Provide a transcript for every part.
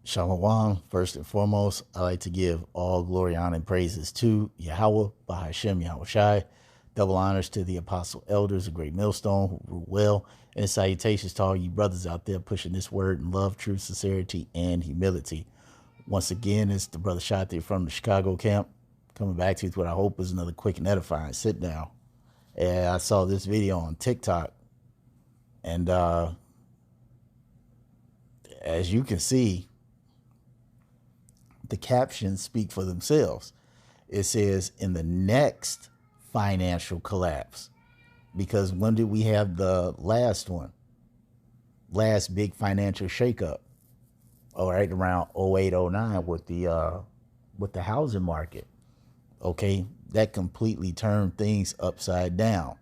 Shalom. First and foremost, I like to give all glory, honor, and praises to Yahweh, Bahashem, Yahweh Shai. Double honors to the apostle elders, a great millstone who rule well. And salutations to all you brothers out there pushing this word in love, truth, sincerity, and humility. Once again, it's the brother Shati from the Chicago camp coming back to you with what I hope is another quick and edifying sit down. And I saw this video on TikTok, and as you can see, the captions speak for themselves. It says, in the next financial collapse. Because when did we have the last one? Last big financial shakeup. All right, around 08, 09 with the housing market. Okay, that completely turned things upside down.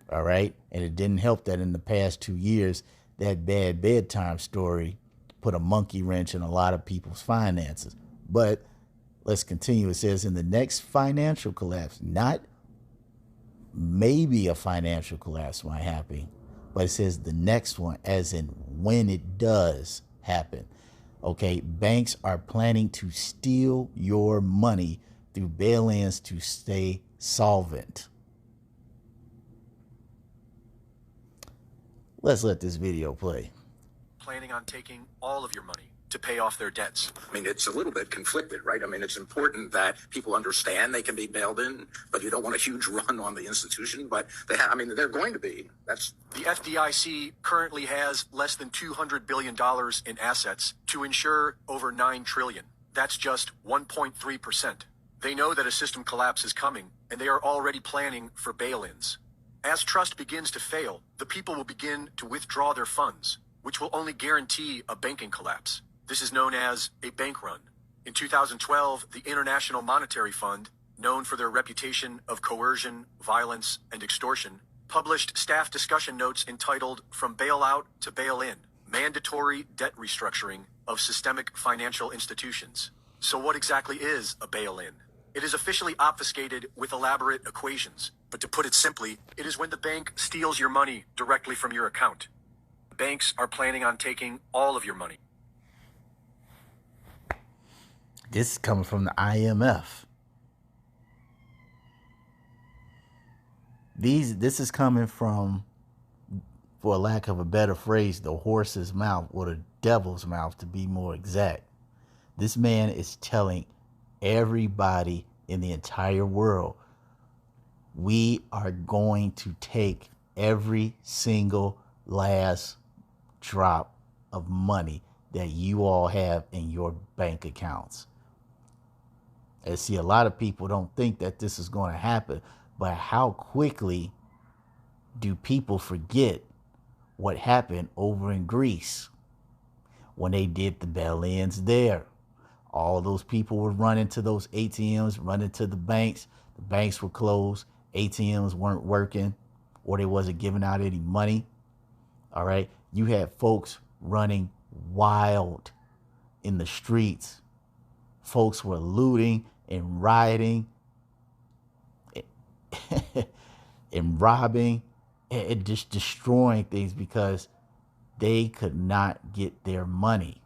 All right, and it didn't help that in the past 2 years, that bad bedtime story put a monkey wrench in a lot of people's finances. But let's continue. It says in the next financial collapse, not maybe a financial collapse might happen, but it says the next one, as in when it does happen. Okay, banks are planning to steal your money through bail-ins to stay solvent. Let's let this video play. Planning on taking all of your money to pay off their debts. I mean, it's a little bit conflicted, right? I mean, it's important that people understand they can be bailed in, but you don't want a huge run on the institution. But they're going to be. That's the FDIC currently has less than $200 billion in assets to insure over $9 trillion. That's just 1.3%. They know that a system collapse is coming, and they are already planning for bail-ins. As trust begins to fail, the people will begin to withdraw their funds, which will only guarantee a banking collapse. This is known as a bank run. In 2012, the International Monetary Fund, known for their reputation of coercion, violence, and extortion, published staff discussion notes entitled From Bailout to Bail-In, Mandatory Debt Restructuring of Systemic Financial Institutions. So what exactly is a bail-in? It is officially obfuscated with elaborate equations, but to put it simply, it is when the bank steals your money directly from your account. Banks are planning on taking all of your money. This is coming from the IMF. This is coming from, for lack of a better phrase, the horse's mouth, or the devil's mouth to be more exact. This man is telling everybody in the entire world, we are going to take every single last drop of money that you all have in your bank accounts. And see, a lot of people don't think that this is going to happen, but how quickly do people forget what happened over in Greece when they did the bail-ins there? All those people were running to those ATMs, running to the banks were closed, ATMs weren't working, or they wasn't giving out any money. All right, you had folks running wild in the streets. Folks were looting and rioting and robbing and just destroying things because they could not get their money.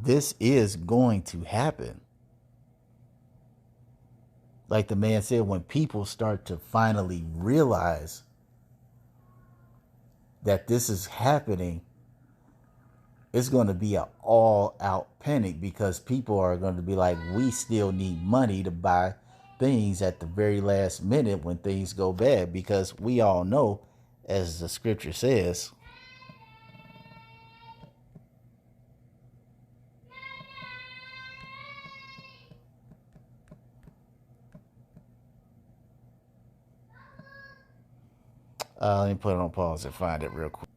This is going to happen. Like the man said, when people start to finally realize that this is happening, it's going to be an all-out panic, because people are going to be like, we still need money to buy things at the very last minute when things go bad, because we all know, as the scripture says, let me put it on pause and find it real quick.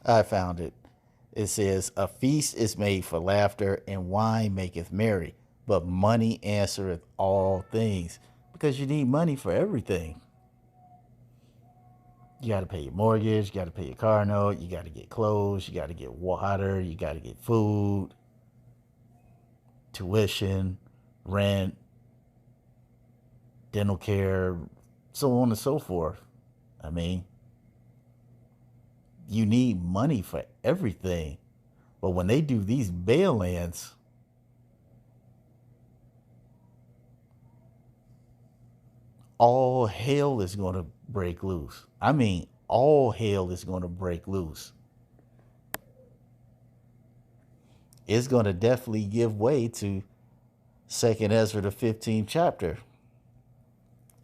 I found it. It says, a feast is made for laughter, and wine maketh merry, but money answereth all things. Because you need money for everything. You got to pay your mortgage, you got to pay your car note, you got to get clothes, you got to get water, you got to get food, tuition, rent, dental care, so on and so forth. I mean, you need money for everything. But when they do these bail-ins, all hell is going to break loose. I mean, all hell is going to break loose. It's going to definitely give way to Second Ezra, the 15th chapter,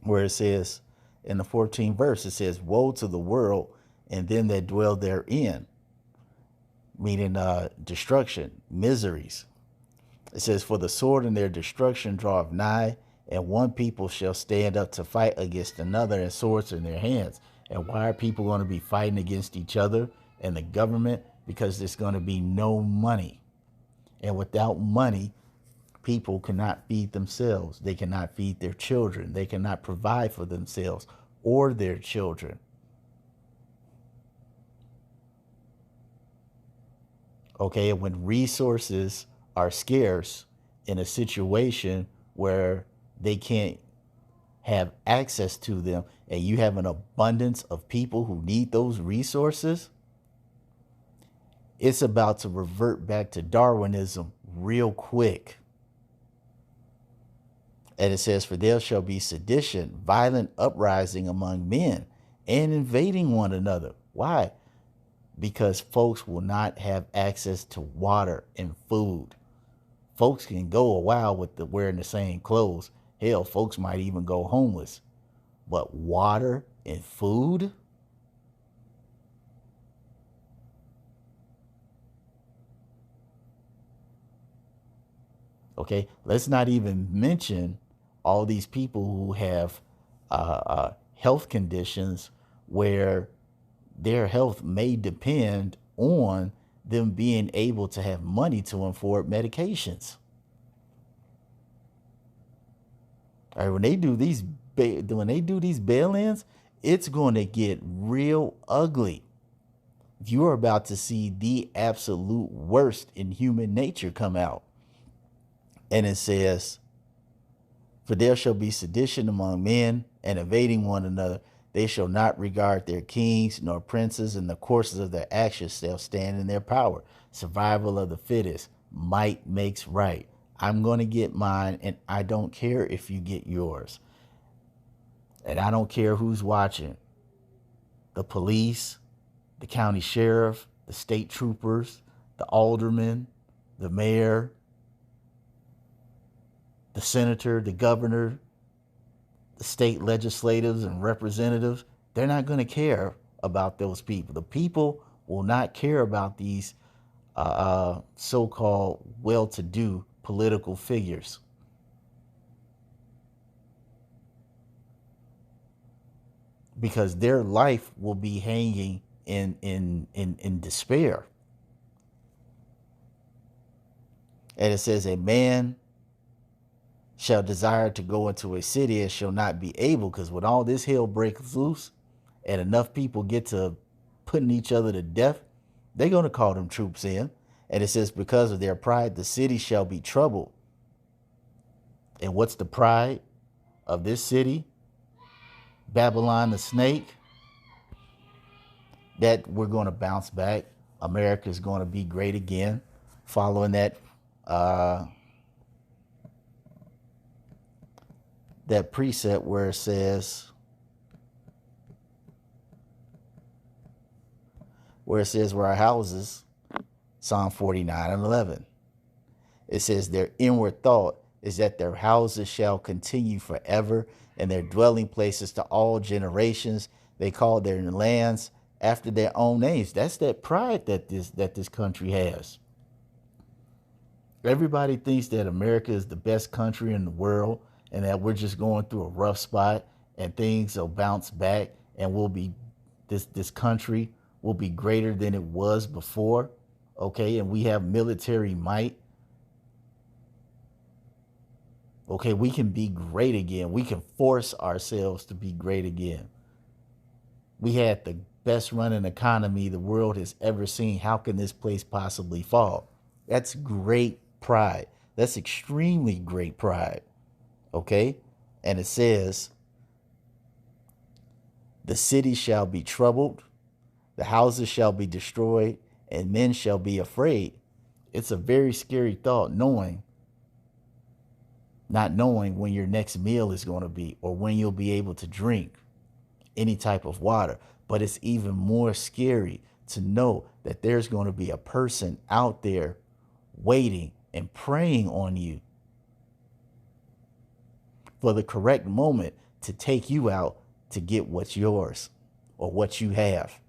where it says in the 14th verse, it says, "Woe to the world and them that dwell therein," meaning destruction, miseries. It says, "For the sword and their destruction draweth nigh, and one people shall stand up to fight against another, and swords in their hands." And why are people going to be fighting against each other and the government? Because there's going to be no money. And without money, people cannot feed themselves. They cannot feed their children. They cannot provide for themselves or their children. Okay, and when resources are scarce in a situation where they can't have access to them, and you have an abundance of people who need those resources, it's about to revert back to Darwinism real quick. And it says, "For there shall be sedition, violent uprising among men, and invading one another." Why? Because folks will not have access to water and food. Folks can go a while with wearing the same clothes. Hell, folks might even go homeless. But water and food? Okay, let's not even mention all these people who have health conditions where their health may depend on them being able to have money to afford medications. All right, when they do these bail-ins, it's going to get real ugly. You're about to see the absolute worst in human nature come out. And it says, "For there shall be sedition among men, and invading one another. They shall not regard their kings nor princes, and the courses of their actions shall stand in their power. Survival of the fittest. Might makes right. I'm going to get mine, and I don't care if you get yours. And I don't care who's watching. The police, the county sheriff, the state troopers, the alderman, the mayor, the senator, the governor, the state legislators and representatives. They're not going to care about those people. The people will not care about these so-called well-to-do political figures. Because their life will be hanging in despair. And it says, "A man shall desire to go into a city and shall not be able," because when all this hell breaks loose and enough people get to putting each other to death, they're going to call them troops in. And it says, "Because of their pride, the city shall be troubled." And what's the pride of this city? Babylon the snake. That we're going to bounce back. America is going to be great again, following that that precept where it says, where our houses, Psalm 49:11. It says, "Their inward thought is that their houses shall continue forever, and their dwelling places to all generations. They call their lands after their own names." That's that pride that this country has. Everybody thinks that America is the best country in the world, and that we're just going through a rough spot, and things will bounce back, and this country will be greater than it was before. Okay, and we have military might. Okay, we can be great again. We can force ourselves to be great again. We had the best running economy the world has ever seen. How can this place possibly fall? That's great pride. That's extremely great pride. Okay? And it says, The city shall be troubled, the houses shall be destroyed, and men shall be afraid. It's a very scary thought, not knowing when your next meal is going to be or when you'll be able to drink any type of water. But it's even more scary to know that there's going to be a person out there waiting and praying on you for the correct moment to take you out to get what's yours or what you have.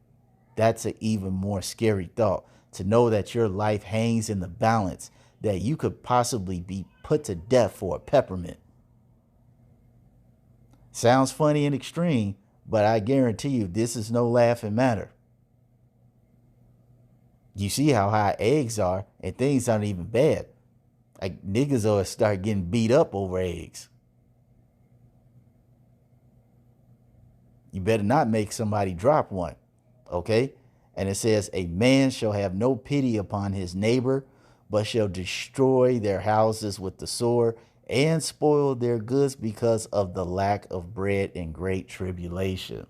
That's an even more scary thought, to know that your life hangs in the balance, that you could possibly be put to death for a peppermint. Sounds funny and extreme, but I guarantee you this is no laughing matter. You see how high eggs are, and things aren't even bad. Like, niggas will start getting beat up over eggs. You better not make somebody drop one, okay? And it says, a man shall have no pity upon his neighbor, but shall destroy their houses with the sword and spoil their goods because of the lack of bread and great tribulation.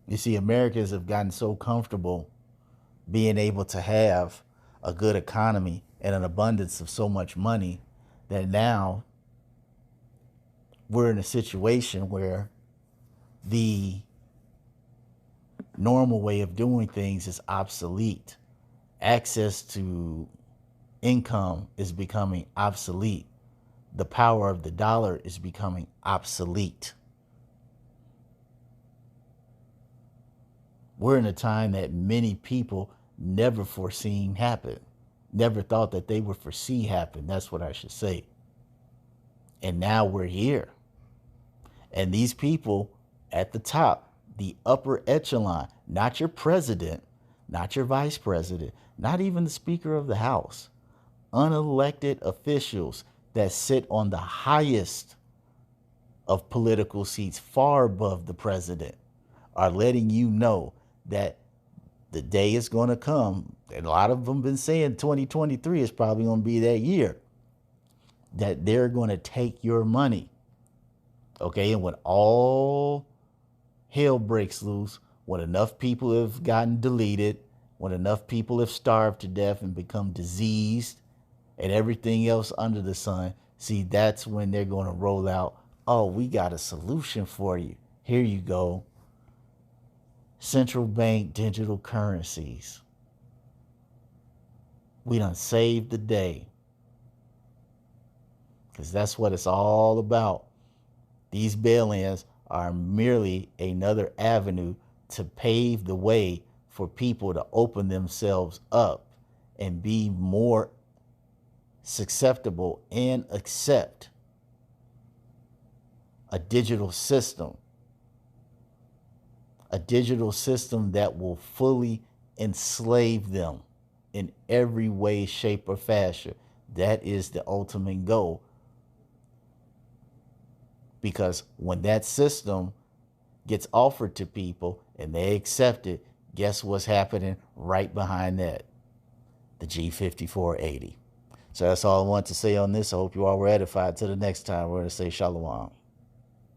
You see, Americans have gotten so comfortable being able to have a good economy and an abundance of so much money that now we're in a situation where the normal way of doing things is obsolete. Access to income is becoming obsolete. The power of the dollar is becoming obsolete. We're in a time that many people never foreseen happen, never thought that they would foresee happen. That's what I should say. And now we're here. And these people at the top, the upper echelon, not your president, not your vice president, not even the Speaker of the House, unelected officials that sit on the highest of political seats, far above the president, are letting you know that the day is going to come, and a lot of them been saying 2023 is probably going to be that year, that they're going to take your money. Okay, and when all hell breaks loose, when enough people have gotten deleted, when enough people have starved to death and become diseased and everything else under the sun, see, that's when they're going to roll out, oh, we got a solution for you. Here you go. Central bank digital currencies. We done saved the day. Because that's what it's all about. These bail-ins are merely another avenue to pave the way for people to open themselves up and be more susceptible and accept a digital system that will fully enslave them in every way, shape, or fashion. That is the ultimate goal. Because when that system gets offered to people and they accept it, guess what's happening right behind that? The G5480. So that's all I want to say on this. I hope you all were edified. Till the next time, we're going to say shalom.